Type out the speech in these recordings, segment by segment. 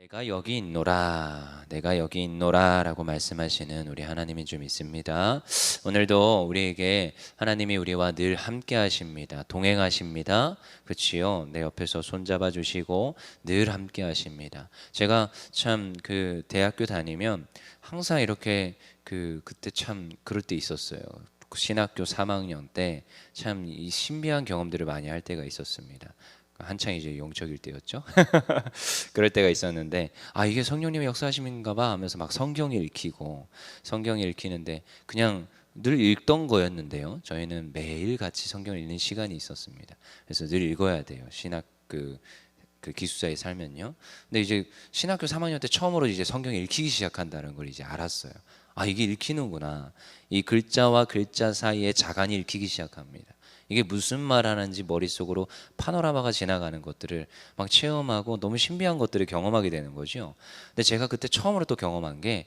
내가 여기 있노라, 내가 여기 있노라 라고 말씀하시는 우리 하나님인 줄 믿습니다. 오늘도 우리에게 하나님이 우리와 늘 함께 하십니다. 동행하십니다. 그치요? 내 옆에서 손잡아 주시고 늘 함께 하십니다. 제가 참 그 대학교 다니면 항상 이렇게 그때 참 그럴 때 있었어요. 신학교 3학년 때 참 이 신비한 경험들을 많이 할 때가 있었습니다. 한창 이제 영적일 때였죠. 그럴 때가 있었는데 이게 성령님의 역사하심인가 봐 하면서 막 성경 읽히는데 그냥 늘 읽던 거였는데요. 저희는 매일 같이 성경을 읽는 시간이 있었습니다. 그래서 늘 읽어야 돼요. 신학 그 기숙사에 살면요. 근데 이제 신학교 3학년 때 처음으로 이제 성경을 읽히기 시작한다는 걸 이제 알았어요. 이게 읽히는구나. 이 글자와 글자 사이에 자간이 읽히기 시작합니다. 이게 무슨 말 하는지 머릿속으로 파노라마가 지나가는 것들을 막 체험하고 너무 신비한 것들을 경험하게 되는 거죠. 근데 제가 그때 처음으로 또 경험한 게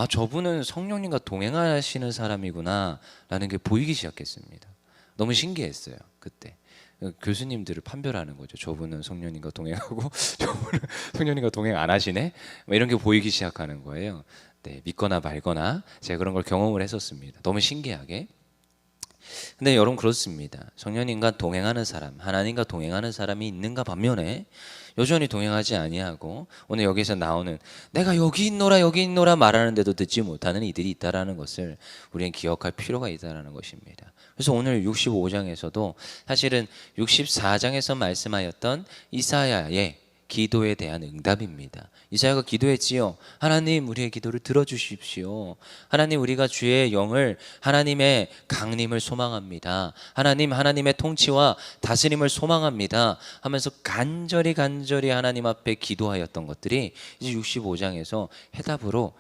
저분은 성령님과 동행하시는 사람이구나 라는 게 보이기 시작했습니다. 너무 신기했어요. 그때 교수님들을 판별하는 거죠. 저분은 성령님과 동행하고 저분은 성령님과 동행 안 하시네? 이런 게 보이기 시작하는 거예요. 네, 믿거나 말거나 제가 그런 걸 경험을 했었습니다. 너무 신기하게. 근데 여러분 그렇습니다. 성령님과 동행하는 사람, 하나님과 동행하는 사람이 있는가 반면에 여전히 동행하지 아니하고 오늘 여기서 나오는 내가 여기 있노라 말하는데도 듣지 못하는 이들이 있다라는 것을 우리는 기억할 필요가 있다라는 것입니다. 그래서 오늘 65장에서도 사실은 64장에서 말씀하였던 이사야의 기도에 대한 응답입니다. 이사야가 기도했지요. 하나님 우리의 기도를 들어주십시오. 하나님 우리가 주의 영을 하나님의 강림을 소망합니다. 하나님의 통치와 다스림을 소망합니다 하면서 간절히 하나님 앞에 기도하였던 것들이 이제 65장에서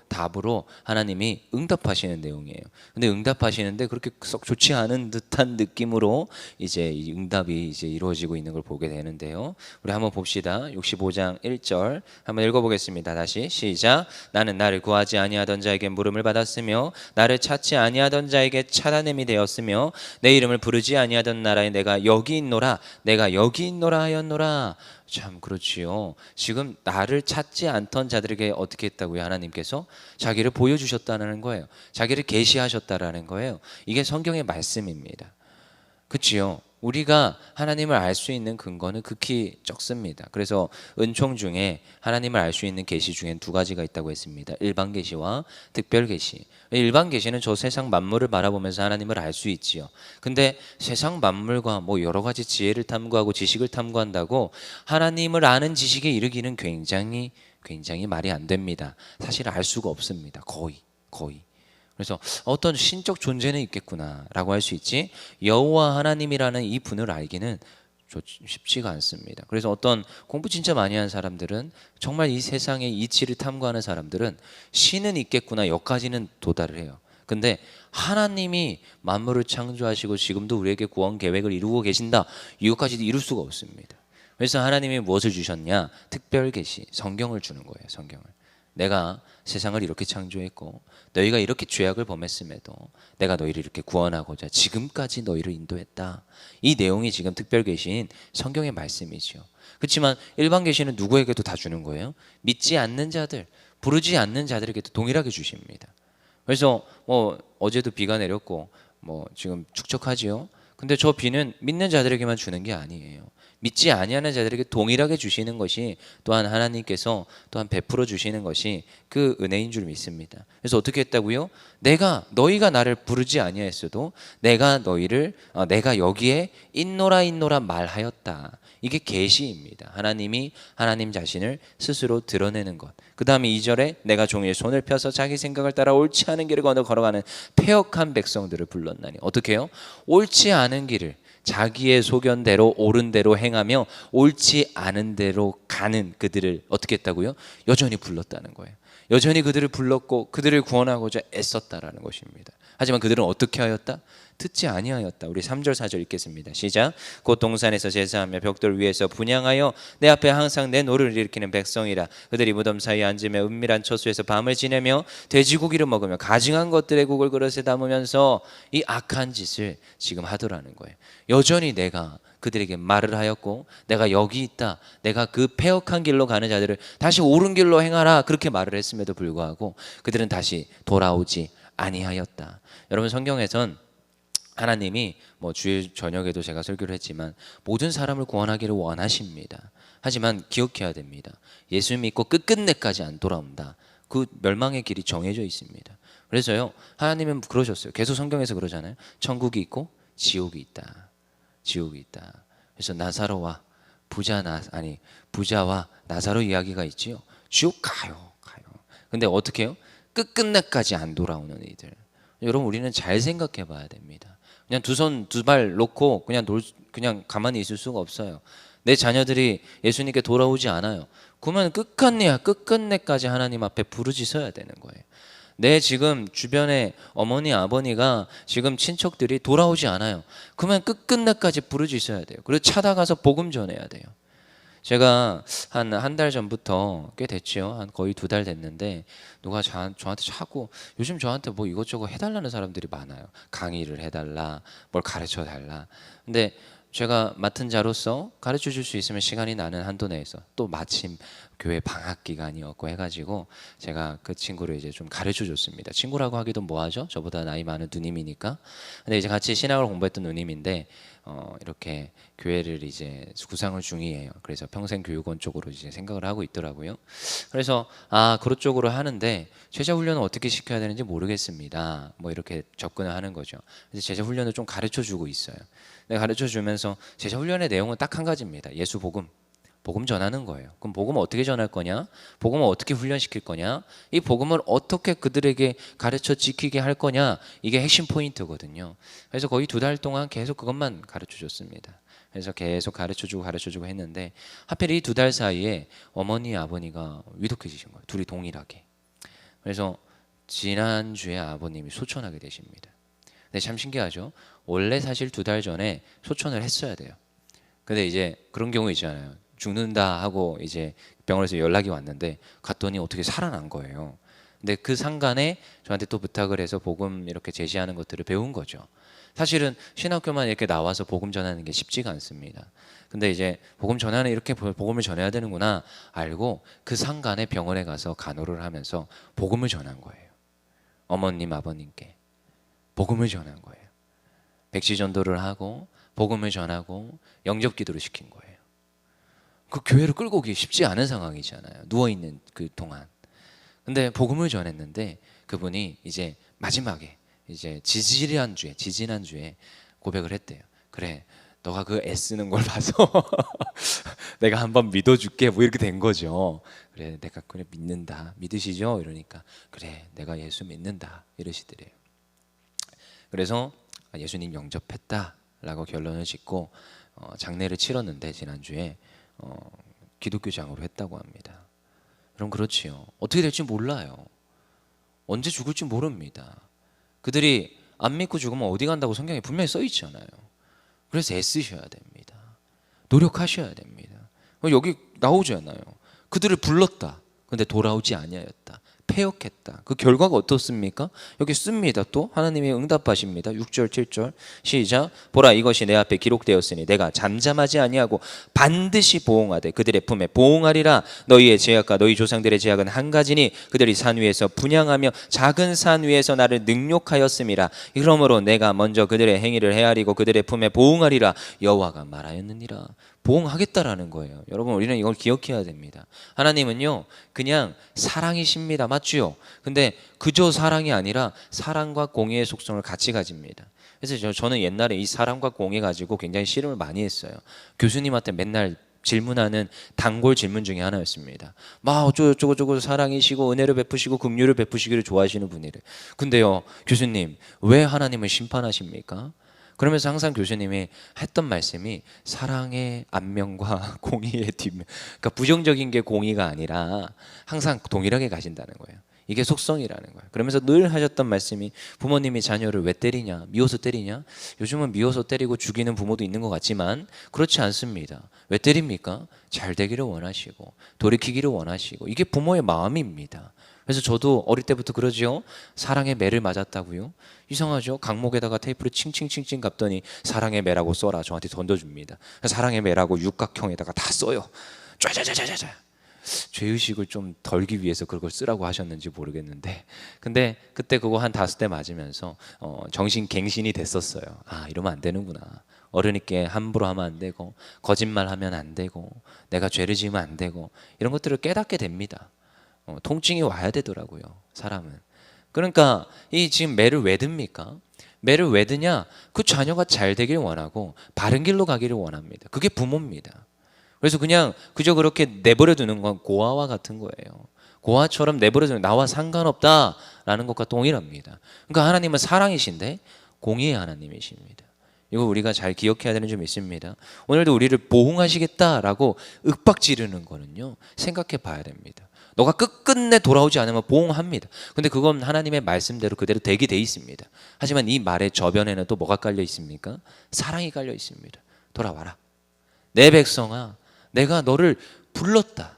답으로 하나님이 응답하시는 내용이에요. 근데 응답하시는데 그렇게 썩 좋지 않은 듯한 느낌으로 이제 이 응답이 이제 이루어지고 있는 걸 보게 되는데요. 우리 한번 봅시다. 65장 1절 한번 읽어보겠습니다. 다시 시작. 나는 나를 구하지 아니하던 자에게 물음을 받았으며 나를 찾지 아니하던 자에게 찾아냄이 되었으며 내 이름을 부르지 아니하던 나라에 내가 여기 있노라 하였노라. 참 그렇지요. 지금 나를 찾지 않던 자들에게 어떻게 했다고요? 하나님께서 자기를 보여주셨다는 거예요. 자기를 계시하셨다라는 거예요. 이게 성경의 말씀입니다. 그치요? 우리가 하나님을 알 수 있는 근거는 극히 적습니다. 그래서 은총 중에 하나님을 알 수 있는 계시 중엔 두 가지가 있다고 했습니다. 일반 계시와 특별 계시. 일반 계시는 저 세상 만물을 바라보면서 하나님을 알 수 있지요. 근데 세상 만물과 뭐 여러 가지 지혜를 탐구하고 지식을 탐구한다고 하나님을 아는 지식에 이르기는 굉장히 말이 안 됩니다. 사실 알 수가 없습니다. 거의. 그래서 어떤 신적 존재는 있겠구나라고 할 수 있지 여호와 하나님이라는 이 분을 알기는 쉽지가 않습니다. 그래서 어떤 공부 진짜 많이 한 사람들은 정말 이 세상의 이치를 탐구하는 사람들은 신은 있겠구나 여기까지는 도달을 해요. 근데 하나님이 만물을 창조하시고 지금도 우리에게 구원 계획을 이루고 계신다 이것까지도 이룰 수가 없습니다. 그래서 하나님이 무엇을 주셨냐? 특별 계시, 성경을 주는 거예요. 성경을. 내가 세상을 이렇게 창조했고 너희가 이렇게 죄악을 범했음에도 내가 너희를 이렇게 구원하고자 지금까지 너희를 인도했다. 이 내용이 지금 특별 계시인 성경의 말씀이죠. 그렇지만 일반 계시는 누구에게도 다 주는 거예요. 믿지 않는 자들, 부르지 않는 자들에게도 동일하게 주십니다. 그래서 어제도 비가 내렸고 지금 축적하지요. 근데 저 비는 믿는 자들에게만 주는 게 아니에요. 믿지 아니하는 자들에게 동일하게 주시는 것이 또한 하나님께서 또한 베풀어 주시는 것이 그 은혜인 줄 믿습니다. 그래서 어떻게 했다고요? 너희가 나를 부르지 아니하였어도 내가 여기에 있노라 말하였다. 이게 계시입니다. 하나님이 하나님 자신을 스스로 드러내는 것. 그 다음에 2절에 내가 종일 손을 펴서 자기 생각을 따라 옳지 않은 길을 걸어가는 패역한 백성들을 불렀나니 어떻게 해요? 옳지 않은 길을 자기의 소견대로 옳은 대로 행하며 옳지 않은 대로 가는 그들을 어떻게 했다고요? 여전히 불렀다는 거예요. 여전히 그들을 불렀고 그들을 구원하고자 애썼다라는 것입니다. 하지만 그들은 어떻게 하였다? 듣지 아니하였다. 우리 3절 4절 읽겠습니다. 시작. 곧 동산에서 제사하며 벽돌 위에서 분향하여 내 앞에 항상 내 노를 일으키는 백성이라. 그들이 무덤 사이에 앉으며 은밀한 처소에서 밤을 지내며 돼지고기를 먹으며 가증한 것들의 국을 그릇에 담으면서 이 악한 짓을 지금 하더라는 거예요. 여전히 내가 그들에게 말을 하였고 내가 여기 있다, 내가 그 패역한 길로 가는 자들을 다시 옳은 길로 행하라, 그렇게 말을 했음에도 불구하고 그들은 다시 돌아오지 아니하였다. 여러분, 성경에선 하나님이 뭐 주일 저녁에도 제가 설교를 했지만 모든 사람을 구원하기를 원하십니다. 하지만 기억해야 됩니다. 예수 믿고 끝끝내까지 안 돌아온다, 그 멸망의 길이 정해져 있습니다. 그래서요, 하나님은 그러셨어요. 계속 성경에서 그러잖아요. 천국이 있고 지옥이 있다. 지옥이 있다. 그래서 나사로와 부자와 나사로 이야기가 있지요. 지옥 가요. 근데 어떻게 해요? 끝끝내까지 안 돌아오는 이들. 여러분, 우리는 잘 생각해 봐야 됩니다. 그냥 두 손 두 발 놓고 그냥 가만히 있을 수가 없어요. 내 자녀들이 예수님께 돌아오지 않아요. 그러면 끝끝내까지 하나님 앞에 부르짖어야 되는 거예요. 내 지금 주변에 어머니 아버니가 지금 친척들이 돌아오지 않아요. 그러면 끝끝내까지 부르짖어야 돼요. 그리고 찾아가서 복음 전해야 돼요. 제가 한 달 전부터 꽤 됐죠. 한 거의 2달 됐는데 누가 저한테 자꾸, 요즘 저한테 뭐 이것저것 해달라는 사람들이 많아요. 강의를 해달라, 뭘 가르쳐 달라. 근데 제가 맡은 자로서 가르쳐 줄 수 있으면 시간이 나는 한도 내에서, 또 마침 교회 방학 기간이었고 해가지고 제가 그 친구를 이제 좀 가르쳐 줬습니다. 친구라고 하기도 뭐하죠? 저보다 나이 많은 누님이니까. 근데 이제 같이 신학을 공부했던 누님인데 이렇게 교회를 이제 구상을 중이에요. 그래서 평생교육원 쪽으로 이제 생각을 하고 있더라고요. 그래서 그런 쪽으로 하는데 제자 훈련을 어떻게 시켜야 되는지 모르겠습니다. 뭐 이렇게 접근을 하는 거죠. 그래서 제자 훈련을 좀 가르쳐 주고 있어요. 가르쳐 주면서 제자 훈련의 내용은 딱 한 가지입니다. 예수 복음 전하는 거예요. 그럼 복음을 어떻게 전할 거냐? 복음을 어떻게 훈련시킬 거냐? 이 복음을 어떻게 그들에게 가르쳐 지키게 할 거냐? 이게 핵심 포인트거든요. 그래서 거의 2달 동안 계속 그것만 가르쳐 줬습니다. 그래서 계속 가르쳐 주고 했는데 하필 이 2달 사이에 어머니 아버니가 위독해지신 거예요. 둘이 동일하게. 그래서 지난주에 아버님이 소천하게 되십니다. 근데 참 신기하죠? 원래 사실 2달 전에 소천을 했어야 돼요. 근데 이제 그런 경우 있잖아요. 죽는다 하고 이제 병원에서 연락이 왔는데 갔더니 어떻게 살아난 거예요. 근데 그 상간에 저한테 또 부탁을 해서 복음 이렇게 제시하는 것들을 배운 거죠. 사실은 신학교만 이렇게 나와서 복음 전하는 게 쉽지가 않습니다. 근데 이제 복음 전하는, 이렇게 복음을 전해야 되는구나 알고 그 상간에 병원에 가서 간호를 하면서 복음을 전한 거예요. 어머님 아버님께 복음을 전한 거예요. 백지 전도를 하고 복음을 전하고 영접 기도를 시킨 거예요. 그 교회를 끌고 오기 쉽지 않은 상황이잖아요. 누워있는 그 동안. 근데 복음을 전했는데 그분이 이제 마지막에 이제 지지난주에 고백을 했대요. 그래, 너가 그 애쓰는 걸 봐서 내가 한번 믿어줄게, 뭐 이렇게 된 거죠. 그래, 내가 그래 믿는다, 믿으시죠? 이러니까 그래, 내가 예수 믿는다 이러시더래요. 그래서 예수님 영접했다라고 결론을 짓고 장례를 치렀는데 지난주에 기독교장으로 했다고 합니다. 여러분, 그렇지요. 어떻게 될지 몰라요. 언제 죽을지 모릅니다. 그들이 안 믿고 죽으면 어디 간다고 성경에 분명히 써 있잖아요. 그래서 애쓰셔야 됩니다. 노력하셔야 됩니다. 여기 나오잖아요. 그들을 불렀다. 근데 돌아오지 아니하였다. 패역했다. 그 결과가 어떻습니까? 여기 씁니다. 또 하나님이 응답하십니다. 6절 7절 시작. 보라, 이것이 내 앞에 기록되었으니 내가 잠잠하지 아니하고 반드시 보응하되 그들의 품에 보응하리라. 너희의 죄악과 너희 조상들의 죄악은 한 가지니 그들이 산 위에서 분향하며 작은 산 위에서 나를 능욕하였음이라. 그러므로 내가 먼저 그들의 행위를 헤아리고 그들의 품에 보응하리라. 여호와가 말하였느니라. 보응하겠다라는 거예요. 여러분, 우리는 이걸 기억해야 됩니다. 하나님은요 그냥 사랑이십니다. 맞죠? 근데 그저 사랑이 아니라 사랑과 공의의 속성을 같이 가집니다. 그래서 저는 옛날에 이 사랑과 공의 가지고 굉장히 씨름을 많이 했어요. 교수님한테 맨날 질문하는 단골 질문 중에 하나였습니다. 막 어쩌고 사랑이시고 은혜를 베푸시고 긍휼을 베푸시기를 좋아하시는 분이래. 근데요, 교수님, 왜 하나님을 심판하십니까? 그러면서 항상 교수님이 했던 말씀이 사랑의 앞면과 공의의 뒷면, 그러니까 부정적인 게 공의가 아니라 항상 동일하게 가신다는 거예요. 이게 속성이라는 거예요. 그러면서 늘 하셨던 말씀이 부모님이 자녀를 왜 때리냐, 미워서 때리냐. 요즘은 미워서 때리고 죽이는 부모도 있는 것 같지만 그렇지 않습니다. 왜 때립니까? 잘 되기를 원하시고 돌이키기를 원하시고, 이게 부모의 마음입니다. 그래서 저도 어릴 때부터 그러죠. 사랑의 매를 맞았다고요? 이상하죠. 강목에다가 테이프를 칭칭칭칭 갑더니 사랑의 매라고 써라 저한테 던져줍니다. 사랑의 매라고 육각형에다가 다 써요. 쫙쫙쫙쫙쫙. 죄의식을 좀 덜기 위해서 그걸 쓰라고 하셨는지 모르겠는데, 근데 그때 그거 한 5대 맞으면서 정신갱신이 됐었어요. 아, 이러면 안 되는구나. 어른이께 함부로 하면 안 되고, 거짓말하면 안 되고, 내가 죄를 지으면 안 되고, 이런 것들을 깨닫게 됩니다. 통증이 와야 되더라고요, 사람은. 그러니까 이 지금 매를 왜 듭니까? 매를 왜 드냐? 그 자녀가 잘 되길 원하고 바른 길로 가기를 원합니다. 그게 부모입니다. 그래서 그냥 그저 그렇게 내버려 두는 건 고아와 같은 거예요. 고아처럼 내버려 두는, 나와 상관없다라는 것과 동일합니다. 그러니까 하나님은 사랑이신데 공의의 하나님이십니다. 이거 우리가 잘 기억해야 되는 점이 있습니다. 오늘도 우리를 보응하시겠다라고 윽박 지르는 거는요, 생각해 봐야 됩니다. 너가 끝끝내 돌아오지 않으면 보응합니다. 근데 그건 하나님의 말씀대로 그대로 되게 돼 있습니다. 하지만 이 말의 저변에는 또 뭐가 깔려 있습니까? 사랑이 깔려 있습니다. 돌아와라. 내 백성아, 내가 너를 불렀다.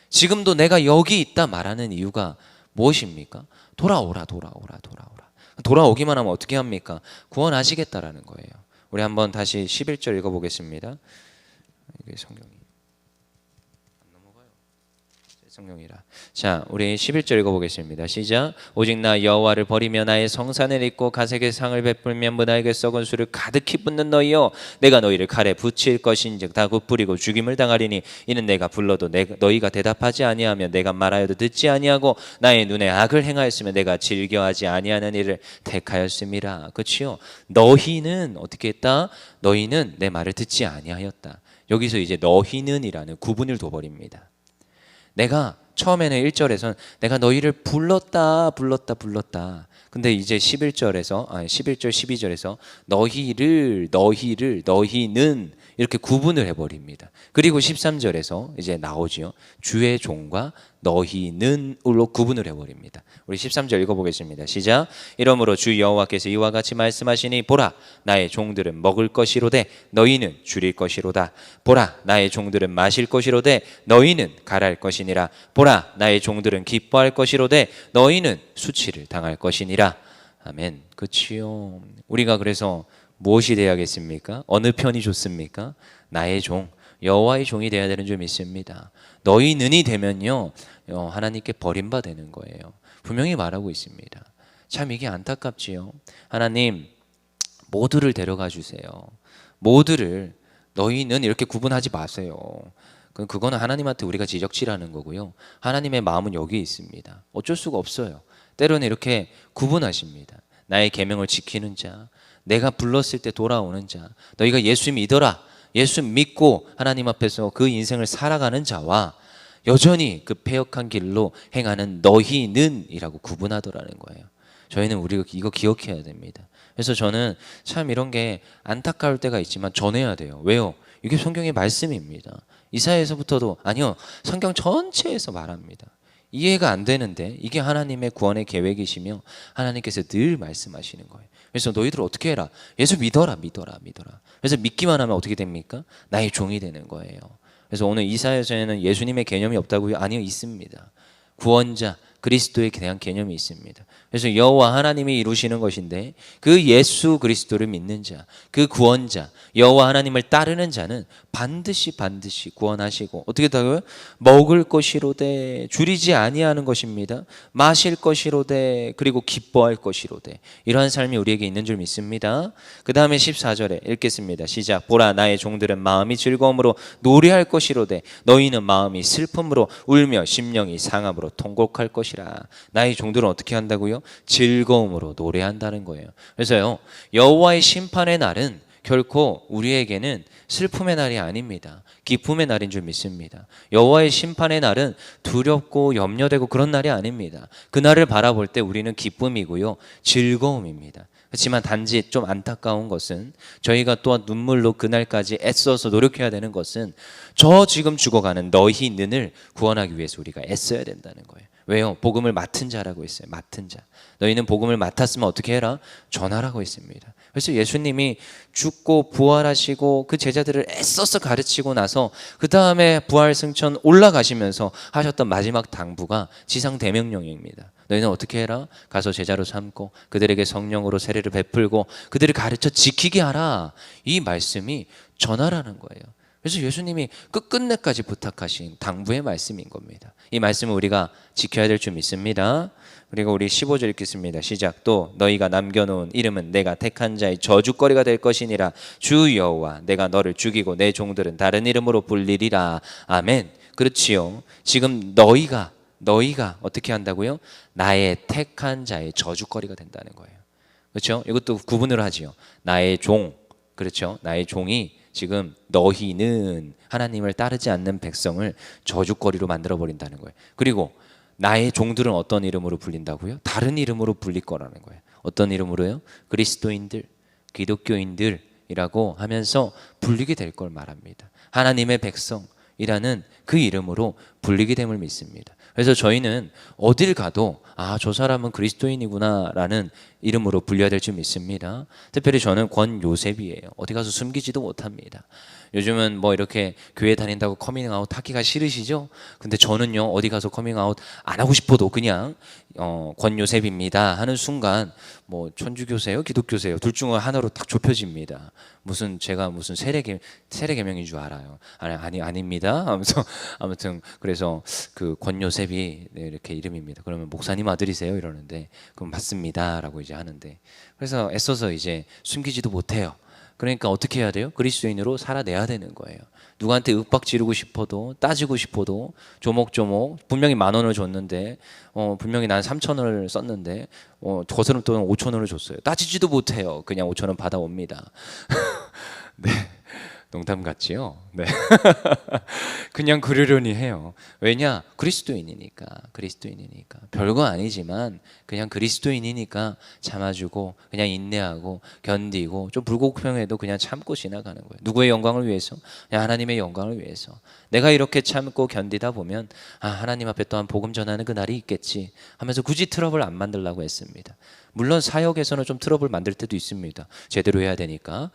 지금도 내가 여기 있다 말하는 이유가 무엇입니까? 돌아오라, 돌아오라, 돌아오라. 돌아오기만 하면 어떻게 합니까? 구원하시겠다라는 거예요. 우리 한번 다시 11절 읽어보겠습니다. 이게 성경이 성령이라. 자, 우리 11절 읽어보겠습니다. 시작. 오직 나 여호와를 버리며 나의 성산을 잊고 가색의 상을 베풀면 문화에게 썩은 술을 가득히 붓는 너희여, 내가 너희를 칼에 붙일 것인즉 다 굽부리고 죽임을 당하리니 이는 내가 불러도 너희가 대답하지 아니하며 내가 말하여도 듣지 아니하고 나의 눈에 악을 행하였으면 내가 즐겨하지 아니하는 일을 택하였음이라. 그렇지요? 너희는 어떻게 했다? 너희는 내 말을 듣지 아니하였다. 여기서 이제 너희는이라는 구분을 둬버립니다. 내가 처음에는 1절에서는 내가 너희를 불렀다. 근데 이제 11절 12절에서 너희는 이렇게 구분을 해버립니다. 그리고 13절에서 이제 나오죠. 주의 종과 너희는으로 구분을 해버립니다. 우리 13절 읽어보겠습니다. 시작. 이러므로 주 여호와께서 이와 같이 말씀하시니 보라, 나의 종들은 먹을 것이로되 너희는 줄일 것이로다. 보라, 나의 종들은 마실 것이로되 너희는 갈할 것이니라. 보라, 나의 종들은 기뻐할 것이로되 너희는 수치를 당할 것이니라. 아멘. 그치요. 우리가 그래서 무엇이 되어야겠습니까? 어느 편이 좋습니까? 나의 종, 여호와의 종이 되어야 되는 줄 믿습니다. 너희는이 되면요, 하나님께 버림받는 거예요. 분명히 말하고 있습니다. 참 이게 안타깝지요. 하나님, 모두를 데려가 주세요. 모두를, 너희는 이렇게 구분하지 마세요. 그거는 하나님한테 우리가 지적질하는 거고요. 하나님의 마음은 여기 있습니다. 어쩔 수가 없어요. 때로는 이렇게 구분하십니다. 나의 계명을 지키는 자, 내가 불렀을 때 돌아오는 자, 너희가 예수 믿어라. 예수 믿고 하나님 앞에서 그 인생을 살아가는 자와 여전히 그 패역한 길로 행하는 너희는이라고 구분하더라는 거예요. 저희는 우리가 이거 기억해야 됩니다. 그래서 저는 참 이런 게 안타까울 때가 있지만 전해야 돼요. 왜요? 이게 성경의 말씀입니다. 이사야에서부터도, 아니요, 성경 전체에서 말합니다. 이해가 안 되는데 이게 하나님의 구원의 계획이시며 하나님께서 늘 말씀하시는 거예요. 그래서 너희들 어떻게 해라? 예수 믿어라. 그래서 믿기만 하면 어떻게 됩니까? 나의 종이 되는 거예요. 그래서 오늘 이사야서에는 예수님의 개념이 없다고요? 아니요, 있습니다. 구원자, 그리스도에 대한 개념이 있습니다. 그래서 여호와 하나님이 이루시는 것인데 그 예수 그리스도를 믿는 자, 그 구원자, 여호와 하나님을 따르는 자는 반드시 구원하시고 어떻게 하고요? 먹을 것이로되 줄이지 아니하는 것입니다. 마실 것이로되 그리고 기뻐할 것이로되, 이러한 삶이 우리에게 있는 줄 믿습니다. 그 다음에 14절에 읽겠습니다. 시작. 보라, 나의 종들은 마음이 즐거움으로 노래할 것이로되 너희는 마음이 슬픔으로 울며 심령이 상함으로 통곡할 것이라. 나의 종들은 어떻게 한다고요? 즐거움으로 노래한다는 거예요. 그래서요, 여호와의 심판의 날은 결코 우리에게는 슬픔의 날이 아닙니다. 기쁨의 날인 줄 믿습니다. 여호와의 심판의 날은 두렵고 염려되고 그런 날이 아닙니다. 그 날을 바라볼 때 우리는 기쁨이고요, 즐거움입니다. 그렇지만 단지 좀 안타까운 것은 저희가 또한 눈물로 그날까지 애써서 노력해야 되는 것은 저 지금 죽어가는 너희는을 구원하기 위해서 우리가 애써야 된다는 거예요. 왜요? 복음을 맡은 자라고 했어요. 맡은 자. 너희는 복음을 맡았으면 어떻게 해라? 전하라고 했습니다. 그래서 예수님이 죽고 부활하시고 그 제자들을 애써서 가르치고 나서 그 다음에 부활 승천 올라가시면서 하셨던 마지막 당부가 지상 대명령입니다. 너희는 어떻게 해라? 가서 제자로 삼고 그들에게 성령으로 세례를 베풀고 그들을 가르쳐 지키게 하라. 이 말씀이 전하라는 거예요. 그래서 예수님이 끝끝내까지 부탁하신 당부의 말씀인 겁니다. 이 말씀을 우리가 지켜야 될 줄 믿습니다. 그리고 우리 15절 읽겠습니다. 시작. 또 너희가 남겨놓은 이름은 내가 택한 자의 저주거리가 될 것이니라. 주 여호와 내가 너를 죽이고 내 종들은 다른 이름으로 불리리라. 아멘. 그렇지요. 지금 너희가 어떻게 한다고요? 나의 택한 자의 저주거리가 된다는 거예요. 그렇죠? 이것도 구분을 하지요. 나의 종, 그렇죠? 나의 종이 지금 너희는 하나님을 따르지 않는 백성을 저주거리로 만들어버린다는 거예요. 그리고 나의 종들은 어떤 이름으로 불린다고요? 다른 이름으로 불릴 거라는 거예요. 어떤 이름으로요? 그리스도인들, 기독교인들이라고 하면서 불리게 될 걸 말합니다. 하나님의 백성이라는 그 이름으로 불리게 됨을 믿습니다. 그래서 저희는 어딜 가도 저 사람은 그리스도인이구나 라는 이름으로 불려야 될 줄 믿습니다. 특별히 저는 권요셉이에요. 어디 가서 숨기지도 못합니다. 요즘은 뭐 이렇게 교회 다닌다고 커밍아웃 하기가 싫으시죠? 근데 저는요, 어디 가서 커밍아웃 안 하고 싶어도 그냥 권요셉입니다 하는 순간 뭐 천주교세요, 기독교세요, 둘 중 하나로 딱 좁혀집니다. 제가 무슨 세례계명인 줄 알아요. 아닙니다 하면서 아무튼 그래서 그 권요셉이 이렇게 이름입니다. 그러면 목사님 아들이세요? 이러는데 그럼 맞습니다라고 이제 하는데, 그래서 애써서 이제 숨기지도 못해요. 그러니까 어떻게 해야 돼요? 그리스도인으로 살아내야 되는 거예요. 누구한테 윽박 지르고 싶어도 따지고 싶어도 조목조목 분명히 10,000원을 줬는데 분명히 난 3,000원을 썼는데 저 사람 또 5,000원을 줬어요. 따지지도 못해요. 그냥 5,000원 받아옵니다. 네. 농담 같지요? 네. 그냥 그러려니 해요. 왜냐? 그리스도인이니까. 별거 아니지만 그냥 그리스도인이니까 참아주고 그냥 인내하고 견디고 좀 불공평해도 그냥 참고 지나가는 거예요. 누구의 영광을 위해서? 그냥 하나님의 영광을 위해서. 내가 이렇게 참고 견디다 보면 하나님 앞에 또한 복음 전하는 그날이 있겠지 하면서 굳이 트러블 안 만들려고 했습니다. 물론 사역에서는 좀 트러블 만들 때도 있습니다. 제대로 해야 되니까.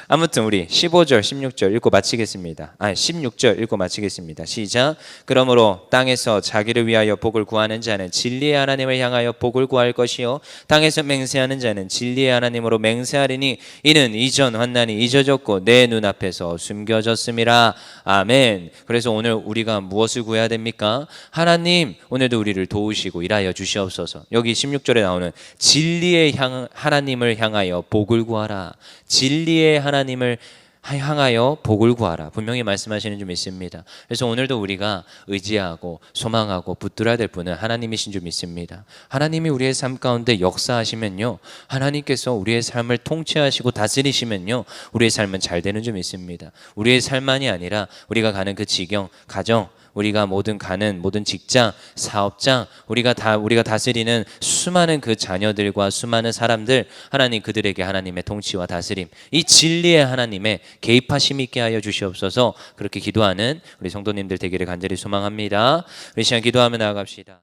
아무튼 우리 15절, 16절 읽고 마치겠습니다. 16절 읽고 마치겠습니다. 시작. 그러므로 땅에서 자기를 위하여 복을 구하는 자는 진리의 하나님을 향하여 복을 구할 것이요 땅에서 맹세하는 자는 진리의 하나님으로 맹세하리니 이는 이전 환난이 잊어졌고 내 눈앞에서 숨겨졌음이라. 아멘. 그래서 오늘 우리가 무엇을 구해야 됩니까? 하나님 오늘도 우리를 도우시고 일하여 주시옵소서. 여기 16절에 나오는 진리의 하나님을 향하여 복을 구하라. 진리의 하나님을 향하여 복을 구하라. 분명히 말씀하시는 줄 믿습니다. 그래서 오늘도 우리가 의지하고 소망하고 붙들어야 될 분은 하나님이신 줄 믿습니다. 하나님이 우리의 삶 가운데 역사하시면요, 하나님께서 우리의 삶을 통치하시고 다스리시면요, 우리의 삶은 잘 되는 줄 믿습니다. 우리의 삶만이 아니라 우리가 가는 그 지경, 가정, 우리가 가는 모든 직장, 사업장, 우리가 다스리는 수많은 그 자녀들과 수많은 사람들, 하나님 그들에게 하나님의 통치와 다스림, 이 진리의 하나님의 개입하심 있게 하여 주시옵소서. 그렇게 기도하는 우리 성도님들 되기를 간절히 소망합니다. 우리 시간 기도하며 나아갑시다.